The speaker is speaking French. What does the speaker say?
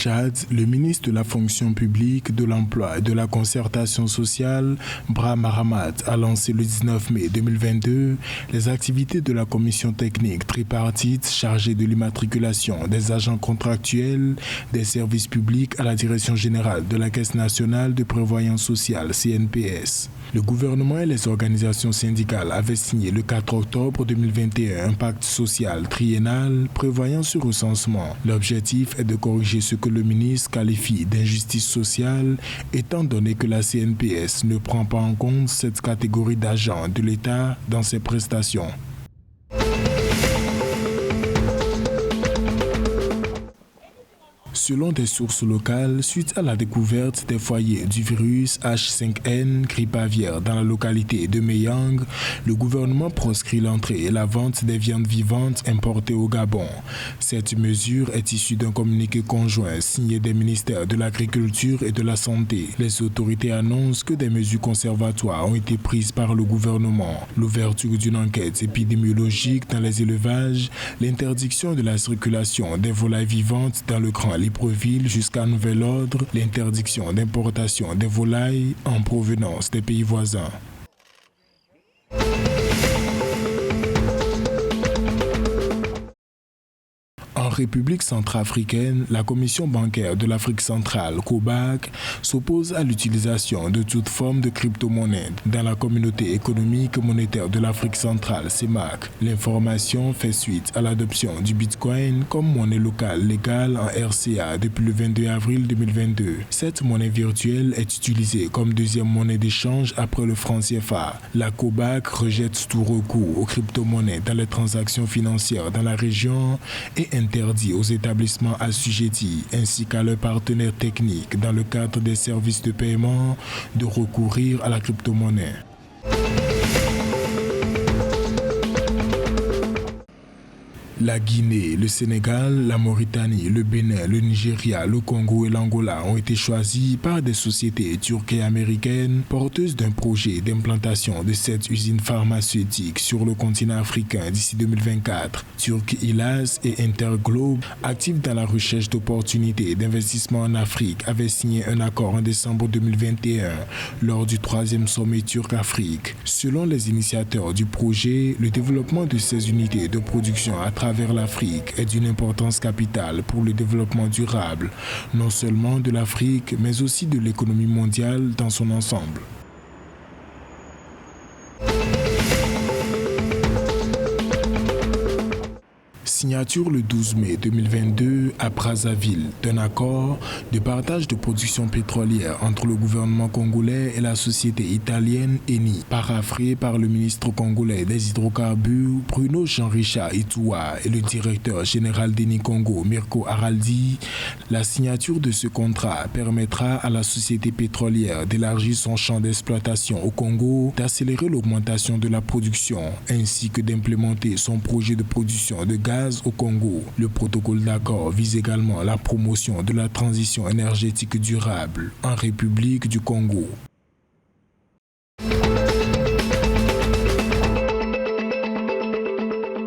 Tchad, le ministre de la fonction publique, de l'emploi et de la concertation sociale, Braham Mahamat, a lancé le 19 mai 2022 les activités de la commission technique tripartite chargée de l'immatriculation des agents contractuels des services publics à la direction générale de la Caisse nationale de prévoyance sociale, CNPS. Le gouvernement et les organisations syndicales avaient signé le 4 octobre 2021 un pacte social triennal prévoyant ce recensement. L'objectif est de corriger ce que le ministre qualifie d'injustice sociale, étant donné que la CNPS ne prend pas en compte cette catégorie d'agents de l'État dans ses prestations. Selon des sources locales, suite à la découverte des foyers du virus H5N grippe aviaire dans la localité de Meyang, le gouvernement proscrit l'entrée et la vente des viandes vivantes importées au Gabon. Cette mesure est issue d'un communiqué conjoint signé des ministères de l'Agriculture et de la Santé. Les autorités annoncent que des mesures conservatoires ont été prises par le gouvernement. L'ouverture d'une enquête épidémiologique dans les élevages, l'interdiction de la circulation des volailles vivantes dans le Grand Libreville jusqu'à nouvel ordre, l'interdiction d'importation des volailles en provenance des pays voisins. En République centrafricaine, la Commission bancaire de l'Afrique centrale, COBAC, s'oppose à l'utilisation de toute forme de crypto-monnaie dans la communauté économique monétaire de l'Afrique centrale, CEMAC. L'information fait suite à l'adoption du Bitcoin comme monnaie locale légale en RCA depuis le 22 avril 2022. Cette monnaie virtuelle est utilisée comme deuxième monnaie d'échange après le franc CFA. La COBAC rejette tout recours aux crypto-monnaies dans les transactions financières dans la région et interdit aux établissements assujettis ainsi qu'à leurs partenaires techniques dans le cadre des services de paiement de recourir à la crypto-monnaie. La Guinée, le Sénégal, la Mauritanie, le Bénin, le Nigeria, le Congo et l'Angola ont été choisis par des sociétés turques et américaines porteuses d'un projet d'implantation de 7 usines pharmaceutiques sur le continent africain d'ici 2024. Turk Ilas et Interglobe, actifs dans la recherche d'opportunités d'investissement en Afrique, avaient signé un accord en décembre 2021 lors du 3e sommet Turc-Afrique. Selon les initiateurs du projet, le développement de ces unités de production à travers l'Afrique est d'une importance capitale pour le développement durable, non seulement de l'Afrique, mais aussi de l'économie mondiale dans son ensemble. Signature le 12 mai 2022 à Brazzaville d'un accord de partage de production pétrolière entre le gouvernement congolais et la société italienne Eni, paraphrasé par le ministre congolais des hydrocarbures Bruno Jean-Richard Itoua et le directeur général d'Eni Congo Mirko Araldi. La signature de ce contrat permettra à la société pétrolière d'élargir son champ d'exploitation au Congo, d'accélérer l'augmentation de la production ainsi que d'implémenter son projet de production de gaz au Congo. Le protocole d'accord vise également la promotion de la transition énergétique durable en République du Congo.